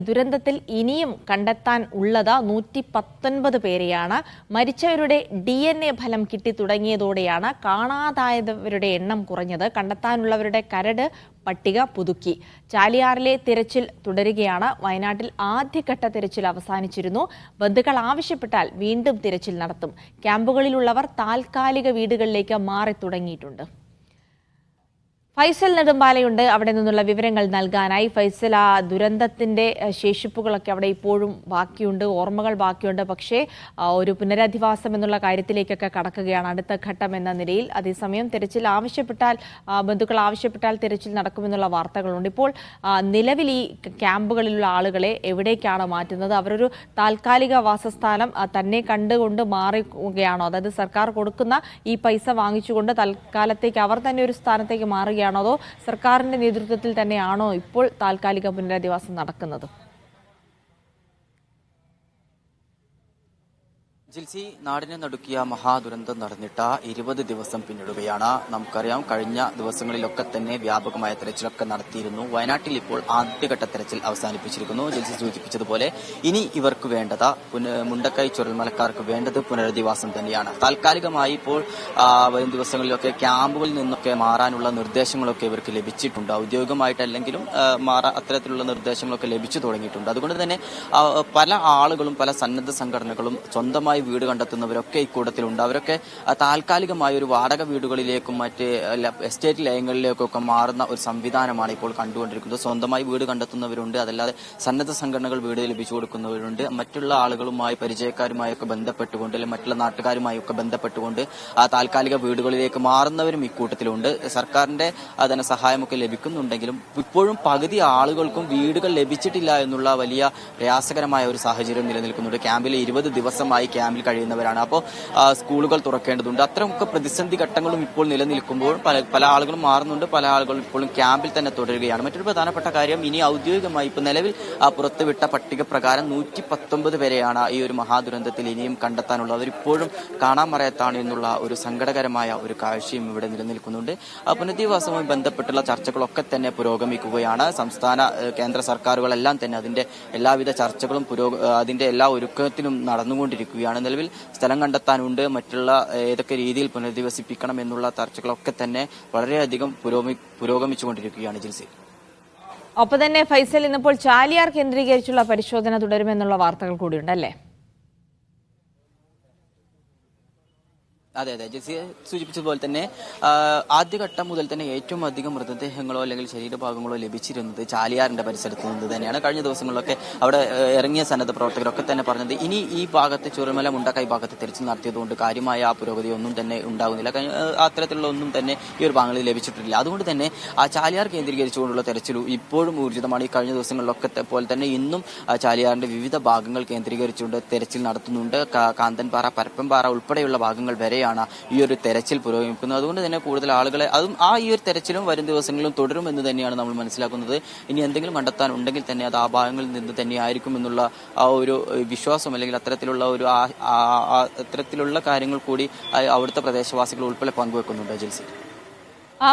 ദുരന്തത്തിൽ ഇനിയും കണ്ടെത്താൻ ഉള്ളത് 119 പേരെയാണ്. മരിച്ചവരുടെ DNA ഫലം കിട്ടി തുടങ്ങിയതോടെയാണ് കാണാതായവരുടെ എണ്ണം കുറഞ്ഞത്. കണ്ടെത്താനുള്ളവരുടെ കരട് പട്ടിക പുതുക്കി. ചാലിയാറിലെ തിരച്ചിൽ തുടരുകയാണ്. വയനാട്ടിൽ ആദ്യഘട്ട തിരച്ചിൽ അവസാനിച്ചിരുന്നു. ബന്ധുക്കൾ ആവശ്യപ്പെട്ടാൽ വീണ്ടും തിരച്ചിൽ നടത്തും. ക്യാമ്പുകളിലുള്ളവർ താൽക്കാലിക വീടുകളിലേക്ക് മാറി തുടങ്ങിയിട്ടുണ്ട്. ഫൈസൽ നെടുമ്പാലയുണ്ട്. അവിടെ നിന്നുള്ള വിവരങ്ങൾ നൽകാനായി. ഫൈസൽ, ആ ദുരന്തത്തിന്റെ ശേഷിപ്പുകളൊക്കെ അവിടെ ഇപ്പോഴും ബാക്കിയുണ്ട്, ഓർമ്മകൾ ബാക്കിയുണ്ട്. പക്ഷേ ഒരു പുനരധിവാസം എന്നുള്ള കാര്യത്തിലേക്കൊക്കെ കടക്കുകയാണ് അടുത്ത ഘട്ടം എന്ന നിലയിൽ. അതേസമയം തിരച്ചിൽ ആവശ്യപ്പെട്ടാൽ, ബന്ധുക്കൾ ആവശ്യപ്പെട്ടാൽ തിരച്ചിൽ നടക്കുമെന്നുള്ള വാർത്തകളുണ്ട്. ഇപ്പോൾ നിലവിൽ ഈ ക്യാമ്പുകളിലുള്ള ആളുകളെ എവിടേക്കാണ് മാറ്റുന്നത്? അവരൊരു താൽക്കാലിക വാസസ്ഥാനം തന്നെ കണ്ടുകൊണ്ട് മാറുകയാണോ? അതായത് സർക്കാർ കൊടുക്കുന്ന ഈ പൈസ വാങ്ങിച്ചുകൊണ്ട് തൽക്കാലത്തേക്ക് അവർ തന്നെ ഒരു സ്ഥാനത്തേക്ക് മാറുകയാണോ, അതോ സർക്കാരിന്റെ നേതൃത്വത്തിൽ തന്നെയാണോ ഇപ്പോൾ താൽക്കാലിക പുനരധിവാസം നടക്കുന്നത്? ജിൽസി, നാടിനെ നടുക്കിയ മഹാദുരന്തം നടന്നിട്ട് 20 ദിവസം പിന്നിടുകയാണ്. നമുക്കറിയാം, കഴിഞ്ഞ ദിവസങ്ങളിലൊക്കെ തന്നെ വ്യാപകമായ തെരച്ചിലൊക്കെ നടത്തിയിരുന്നു. വയനാട്ടിൽ ഇപ്പോൾ ആദ്യഘട്ട തെരച്ചിൽ അവസാനിപ്പിച്ചിരിക്കുന്നു. ജിൽസി സൂചിപ്പിച്ചതുപോലെ ഇനി ഇവർക്ക് വേണ്ടത്, മുണ്ടക്കൈ ചുരൽമലക്കാർക്ക് വേണ്ടത് പുനരധിവാസം തന്നെയാണ്. താൽക്കാലികമായി ഇപ്പോൾ വരും ദിവസങ്ങളിലൊക്കെ ക്യാമ്പുകളിൽ നിന്നൊക്കെ മാറാനുള്ള നിർദ്ദേശങ്ങളൊക്കെ ഇവർക്ക് ലഭിച്ചിട്ടുണ്ട്. ഔദ്യോഗികമായിട്ടല്ലെങ്കിലും അത്തരത്തിലുള്ള നിർദ്ദേശങ്ങളൊക്കെ ലഭിച്ചു തുടങ്ങിയിട്ടുണ്ട്. അതുകൊണ്ട് തന്നെ പല ആളുകളും, പല സന്നദ്ധ സംഘടനകളും സ്വന്തമായി വീട് കണ്ടെത്തുന്നവരൊക്കെ ഇക്കൂട്ടത്തിലുണ്ട്. അവരൊക്കെ താൽക്കാലികമായ ഒരു വാടക വീടുകളിലേക്കും മറ്റ് എസ്റ്റേറ്റ് ലയങ്ങളിലേക്കൊക്കെ മാറുന്ന ഒരു സംവിധാനമാണ് ഇപ്പോൾ കണ്ടുകൊണ്ടിരിക്കുന്നത്. സ്വന്തമായി വീട് കണ്ടെത്തുന്നവരുണ്ട്, അതല്ലാതെ സന്നദ്ധ സംഘടനകൾ വീട് ലഭിച്ചു കൊടുക്കുന്നവരുണ്ട്. മറ്റുള്ള ആളുകളുമായി, പരിചയക്കാരുമായൊക്കെ ബന്ധപ്പെട്ടുകൊണ്ട്, അല്ലെങ്കിൽ മറ്റുള്ള നാട്ടുകാരുമായൊക്കെ ബന്ധപ്പെട്ടുകൊണ്ട് താൽക്കാലിക വീടുകളിലേക്ക് മാറുന്നവരും ഇക്കൂട്ടത്തിലുണ്ട്. സർക്കാരിന്റെ ധനസഹായമൊക്കെ ലഭിക്കുന്നുണ്ടെങ്കിലും ഇപ്പോഴും പകുതി ആളുകൾക്കും വീടുകൾ ലഭിച്ചിട്ടില്ല എന്നുള്ള വലിയ പ്രയാസകരമായ ഒരു സാഹചര്യം നിലനിൽക്കുന്നുണ്ട്. ക്യാമ്പിൽ 20 ദിവസമായി ക്യാമ്പിൽ കഴിയുന്നവരാണ്. അപ്പോൾ സ്കൂളുകൾ തുറക്കേണ്ടതുണ്ട്. അത്തരമൊക്കെ പ്രതിസന്ധി ഘട്ടങ്ങളും ഇപ്പോൾ നിലനിൽക്കുമ്പോൾ പല ആളുകളും മാറുന്നുണ്ട്, പല ആളുകളും ഇപ്പോഴും ക്യാമ്പിൽ തന്നെ തുടരുകയാണ്. മറ്റൊരു പ്രധാനപ്പെട്ട കാര്യം, ഇനി ഔദ്യോഗികമായി ഇപ്പോൾ നിലവിൽ പുറത്തുവിട്ട പട്ടിക പ്രകാരം 119 പേരെയാണ് ഈ ഒരു മഹാദുരന്തത്തിൽ ഇനിയും കണ്ടെത്താനുള്ളത്. അവരിപ്പോഴും കാണാമറയത്താണ് എന്നുള്ള ഒരു സങ്കടകരമായ ഒരു കാഴ്ചയും ഇവിടെ നിലനിൽക്കുന്നുണ്ട്. പുനരധിവാസവുമായി ബന്ധപ്പെട്ടുള്ള ചർച്ചകളൊക്കെ തന്നെ പുരോഗമിക്കുകയാണ്. സംസ്ഥാന കേന്ദ്ര സർക്കാരുകളെല്ലാം തന്നെ അതിന്റെ എല്ലാവിധ ചർച്ചകളും അതിന്റെ എല്ലാ ഒരുക്കത്തിലും നടന്നുകൊണ്ടിരിക്കുകയാണ്. നിലവിൽ സ്ഥലം കണ്ടെത്താനുണ്ട്, മറ്റുള്ള ഏതൊക്കെ രീതിയിൽ പുനരധിവസിപ്പിക്കണം എന്നുള്ള ചർച്ചകളൊക്കെ തന്നെ വളരെയധികം പുരോഗമിച്ചുകൊണ്ടിരിക്കുകയാണ്. ജിൽസി, ഒപ്പം തന്നെ ഫൈസൽ, ഇന്നിപ്പോൾ ചാലിയാർ കേന്ദ്രീകരിച്ചുള്ള പരിശോധന തുടരുമെന്നുള്ള വാർത്തകൾ കൂടിയുണ്ടല്ലേ? അതെ, ജിൽസി സൂചിപ്പിച്ചതുപോലെ തന്നെ ആദ്യഘട്ടം മുതൽ തന്നെ ഏറ്റവും അധികം മൃതദേഹങ്ങളോ അല്ലെങ്കിൽ ശരീരഭാഗങ്ങളോ ലഭിച്ചിരുന്നത് ചാലിയാറിന്റെ പരിസരത്ത് നിന്ന് തന്നെയാണ്. കഴിഞ്ഞ ദിവസങ്ങളിലൊക്കെ അവിടെ ഇറങ്ങിയ സന്നദ്ധ പ്രവർത്തകരൊക്കെ തന്നെ പറഞ്ഞത്, ഇനി ഈ ഭാഗത്ത് ചുരൽമല മുണ്ടക്കൈ ഭാഗത്ത് തിരച്ചിൽ നടത്തിയതുകൊണ്ട് കാര്യമായ ആ പുരോഗതി ഒന്നും തന്നെ ഉണ്ടാകുന്നില്ല, അത്തരത്തിലുള്ള ഒന്നും തന്നെ ഈ ഒരു ഭാഗങ്ങളിൽ ലഭിച്ചിട്ടില്ല. അതുകൊണ്ട് തന്നെ ആ ചാലിയാർ കേന്ദ്രീകരിച്ചുകൊണ്ടുള്ള തെരച്ചിൽ ഇപ്പോഴും ഊർജിതമാണ്. ഈ കഴിഞ്ഞ ദിവസങ്ങളിലൊക്കെ പോലെ തന്നെ ഇന്നും ചാലിയാറിന്റെ വിവിധ ഭാഗങ്ങൾ കേന്ദ്രീകരിച്ചുകൊണ്ട് തെരച്ചിൽ നടത്തുന്നുണ്ട്. കാന്തൻപാറ, പരപ്പൻപാറ ഉൾപ്പെടെയുള്ള ഭാഗങ്ങൾ വരെ ഈ ഒരു തെരച്ചിൽ പുരോഗമിക്കുന്നത്. അതുകൊണ്ട് തന്നെ കൂടുതൽ ആളുകളെ ഈ ഒരു തെരച്ചിലും വരും ദിവസങ്ങളിലും തുടരുമെന്ന് തന്നെയാണ് നമ്മൾ മനസ്സിലാക്കുന്നത്. ഇനി എന്തെങ്കിലും കണ്ടെത്താനുണ്ടെങ്കിൽ തന്നെ അത് ആ ഭാഗങ്ങളിൽ നിന്ന് തന്നെയായിരിക്കും എന്നുള്ള ആ ഒരു വിശ്വാസം, അല്ലെങ്കിൽ അത്തരത്തിലുള്ള കാര്യങ്ങൾ കൂടി അവിടുത്തെ പ്രദേശവാസികൾ ഉൾപ്പെടെ പങ്കുവെക്കുന്നുണ്ട്. ജിൽസി,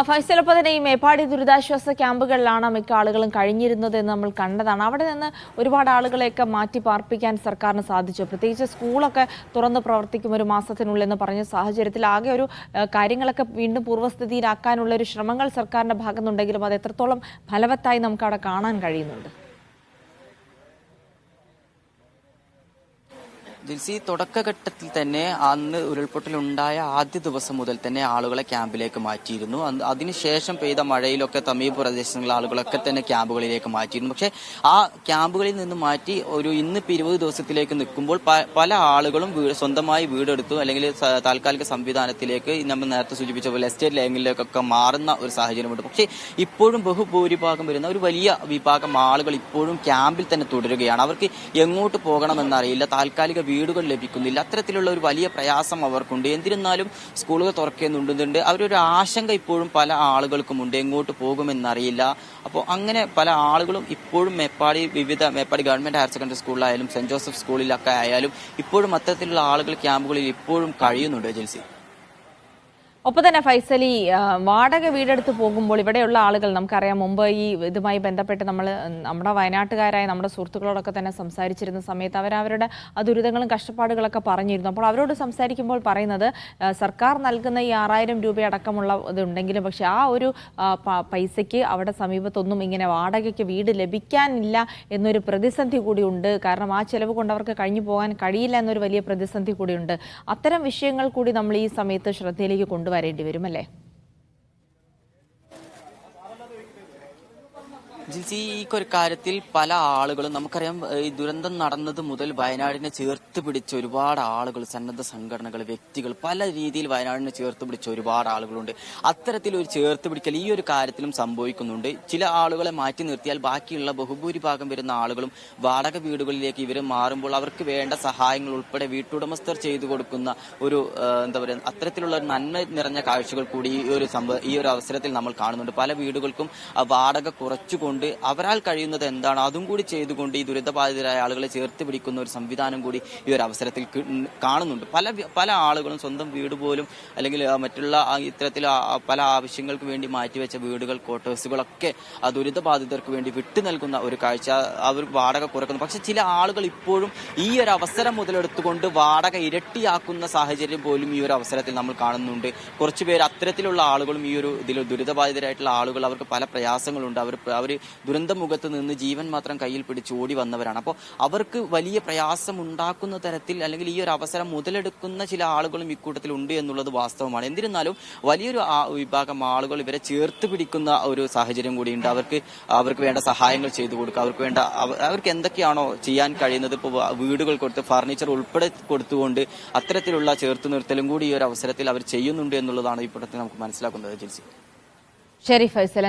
ഫൈസൽ, ഒപ്പം തന്നെ ഈ മേപ്പാടി ദുരിതാശ്വാസ ക്യാമ്പുകളിലാണ് മിക്ക ആളുകളും കഴിഞ്ഞിരുന്നത് എന്ന് നമ്മൾ കണ്ടതാണ്. അവിടെ നിന്ന് ഒരുപാട് ആളുകളെയൊക്കെ മാറ്റി പാർപ്പിക്കാൻ സർക്കാരിന് സാധിച്ചു. പ്രത്യേകിച്ച് സ്കൂളൊക്കെ തുറന്ന് പ്രവർത്തിക്കും 1 മാസത്തിനുള്ളിൽ എന്ന് പറഞ്ഞ സാഹചര്യത്തിൽ ആകെ ഒരു കാര്യങ്ങളൊക്കെ വീണ്ടും പൂർവ്വസ്ഥിതിയിലാക്കാനുള്ള ഒരു ശ്രമങ്ങൾ സർക്കാരിന്റെ ഭാഗത്തുനിന്നുണ്ടെങ്കിലും അത് എത്രത്തോളം ഫലവത്തായി നമുക്ക് അവിടെ കാണാൻ കഴിയുന്നുണ്ട്? ജിൽസി, തുടക്കഘട്ടത്തിൽ തന്നെ അന്ന് ഉരുൾപൊട്ടലുണ്ടായ ആദ്യ ദിവസം മുതൽ തന്നെ ആളുകളെ ക്യാമ്പിലേക്ക് മാറ്റിയിരുന്നു. അതിനുശേഷം പെയ്ത മഴയിലൊക്കെ സമീപ പ്രദേശങ്ങളിലെ ആളുകളൊക്കെ തന്നെ ക്യാമ്പുകളിലേക്ക് മാറ്റിയിരുന്നു. പക്ഷേ ആ ക്യാമ്പുകളിൽ നിന്ന് മാറ്റി ഇന്നിപ്പോൾ 20 ദിവസത്തിലേക്ക് നിൽക്കുമ്പോൾ പല ആളുകളും സ്വന്തമായി വീടെടുത്തു, അല്ലെങ്കിൽ താൽക്കാലിക സംവിധാനത്തിലേക്ക് നമ്മൾ നേരത്തെ സൂചിപ്പിച്ച പോലെ എസ്റ്റേറ്റ് ലയങ്ങളിലേക്കൊക്കെ മാറുന്ന ഒരു സാഹചര്യമുണ്ട്. പക്ഷേ ഇപ്പോഴും ബഹുഭൂരിഭാഗം വരുന്ന ഒരു വലിയ വിഭാഗം ആളുകൾ ഇപ്പോഴും ക്യാമ്പിൽ തന്നെ തുടരുകയാണ്. അവർക്ക് എങ്ങോട്ട് പോകണമെന്നറിയില്ല, താൽക്കാലിക വീടുകൾ ലഭിക്കുന്നില്ല. അത്തരത്തിലുള്ള ഒരു വലിയ പ്രയാസം അവർക്കുണ്ട്. എന്നിരുന്നാലും സ്കൂളുകൾ തുറക്കുന്നുണ്ട്. അവരൊരു ആശങ്ക ഇപ്പോഴും പല ആളുകൾക്കുമുണ്ട്, എങ്ങോട്ട് പോകുമെന്നറിയില്ല. അപ്പോൾ അങ്ങനെ പല ആളുകളും ഇപ്പോഴും മേപ്പാടി ഗവൺമെന്റ് ഹയർ സെക്കൻഡറി സ്കൂളിലായാലും സെന്റ് ജോസഫ് സ്കൂളിലൊക്കെ ആയാലും ഇപ്പോഴും അത്തരത്തിലുള്ള ആളുകൾ ക്യാമ്പുകളിൽ ഇപ്പോഴും കഴിയുന്നുണ്ട്. ജിൽസി, ഒപ്പം തന്നെ ഫൈസൽ, ഈ വാടക വീടെടുത്ത് പോകുമ്പോൾ ഇവിടെയുള്ള ആളുകൾ, നമുക്കറിയാം മുമ്പ് ഈ ഇതുമായി ബന്ധപ്പെട്ട് നമ്മുടെ വയനാട്ടുകാരായ നമ്മുടെ സുഹൃത്തുക്കളോടൊക്കെ തന്നെ സംസാരിച്ചിരുന്ന സമയത്ത് അവരവരുടെ ദുരിതങ്ങളും കഷ്ടപ്പാടുകളൊക്കെ പറഞ്ഞിരുന്നു. അപ്പോൾ അവരോട് സംസാരിക്കുമ്പോൾ പറയുന്നത് സർക്കാർ നൽകുന്ന ഈ 6000 രൂപ അടക്കമുള്ള ഇതുണ്ടെങ്കിലും പക്ഷേ ആ ഒരു പൈസയ്ക്ക് അവിടെ സമീപത്തൊന്നും ഇങ്ങനെ വാടകയ്ക്ക് വീട് ലഭിക്കാനില്ല എന്നൊരു പ്രതിസന്ധി കൂടിയുണ്ട്. കാരണം ആ ചെലവ് കൊണ്ട് അവർക്ക് കഴിഞ്ഞു പോകാൻ കഴിയില്ല എന്നൊരു വലിയ പ്രതിസന്ധി കൂടിയുണ്ട്. അത്തരം വിഷയങ്ങൾ കൂടി നമ്മൾ ഈ സമയത്ത് ശ്രദ്ധയിലേക്ക് കൊണ്ടുവരേണ്ടി വരും, അല്ലേ? ജിൽസി, ഈ ഒരു കാര്യത്തിൽ പല ആളുകളും, നമുക്കറിയാം ഈ ദുരന്തം നടന്നത് മുതൽ വയനാടിനെ ചേർത്ത് പിടിച്ച ഒരുപാട് ആളുകൾ, സന്നദ്ധ സംഘടനകൾ, വ്യക്തികൾ, പല രീതിയിൽ വയനാടിനെ ചേർത്ത് പിടിച്ച ഒരുപാട് ആളുകളുണ്ട്. അത്തരത്തിലൊരു ചേർത്ത് പിടിക്കൽ ഈ ഒരു കാര്യത്തിലും സംഭവിക്കുന്നുണ്ട്. ചില ആളുകളെ മാറ്റി നിർത്തിയാൽ ബാക്കിയുള്ള ബഹുഭൂരിഭാഗം വരുന്ന ആളുകളും വാടക വീടുകളിലേക്ക് ഇവർ മാറുമ്പോൾ അവർക്ക് വേണ്ട സഹായങ്ങൾ ഉൾപ്പെടെ വീട്ടുടമസ്ഥർ ചെയ്തു കൊടുക്കുന്ന ഒരു എന്താ പറയുക, അത്തരത്തിലുള്ള നന്മ നിറഞ്ഞ കാഴ്ചകൾ കൂടി ഈ ഒരു അവസരത്തിൽ നമ്മൾ കാണുന്നുണ്ട്. പല വീടുകൾക്കും വാടക കുറച്ചുകൊണ്ട് അവരാൽ കഴിയുന്നത് എന്താണോ അതും കൂടി ചെയ്തുകൊണ്ട് ഈ ദുരിതബാധിതരായ ആളുകളെ ചേർത്ത് പിടിക്കുന്ന ഒരു സംവിധാനം കൂടി ഈ ഒരു അവസരത്തിൽ കാണുന്നുണ്ട്. പല ആളുകളും സ്വന്തം വീട് പോലും അല്ലെങ്കിൽ മറ്റുള്ള ഇത്തരത്തിൽ പല ആവശ്യങ്ങൾക്ക് വേണ്ടി മാറ്റിവെച്ച വീടുകൾ, ക്വാർട്ടേഴ്സുകളൊക്കെ ദുരിതബാധിതർക്ക് വേണ്ടി വിട്ടു നൽകുന്ന ഒരു കാഴ്ച, അവർ വാടക കുറക്കുന്നു. പക്ഷെ ചില ആളുകൾ ഇപ്പോഴും ഈ ഒരു അവസരം മുതലെടുത്തുകൊണ്ട് വാടക ഇരട്ടിയാക്കുന്ന സാഹചര്യം പോലും ഈ ഒരു അവസരത്തിൽ നമ്മൾ കാണുന്നുണ്ട്. കുറച്ചുപേർ അത്തരത്തിലുള്ള ആളുകളും ഈ ഒരു ഇതിൽ ദുരിതബാധിതരായിട്ടുള്ള ആളുകൾ, അവർക്ക് പല പ്രയാസങ്ങളുണ്ട്. അവർ ദുരന്തമുഖത്ത് നിന്ന് ജീവൻ മാത്രം കയ്യിൽ പിടിച്ച് ഓടി വന്നവരാണ്. അപ്പോൾ അവർക്ക് വലിയ പ്രയാസം ഉണ്ടാക്കുന്ന തരത്തിൽ അല്ലെങ്കിൽ ഈ ഒരു അവസരം മുതലെടുക്കുന്ന ചില ആളുകളും ഇക്കൂട്ടത്തിൽ ഉണ്ട് എന്നുള്ളത് വാസ്തവമാണ്. എന്നിരുന്നാലും വലിയൊരു വിഭാഗം ആളുകൾ ഇവരെ ചേർത്ത് പിടിക്കുന്ന ഒരു സാഹചര്യം കൂടിയുണ്ട്. അവർക്ക് വേണ്ട സഹായങ്ങൾ ചെയ്തു കൊടുക്കുക, അവർക്ക് എന്തൊക്കെയാണോ ചെയ്യാൻ കഴിയുന്നത്, ഇപ്പോൾ വീടുകൾ കൊടുത്ത് ഫർണിച്ചർ ഉൾപ്പെടെ കൊടുത്തുകൊണ്ട് അത്തരത്തിലുള്ള ചേർത്ത് നിർത്തലും കൂടി ഈ ഒരു അവസരത്തിൽ അവർ ചെയ്യുന്നുണ്ട് എന്നുള്ളതാണ് ഇപ്പോഴത്തെ നമുക്ക് മനസ്സിലാക്കുന്നത്. ജിൽസി, ശരി ഫൈസൽ.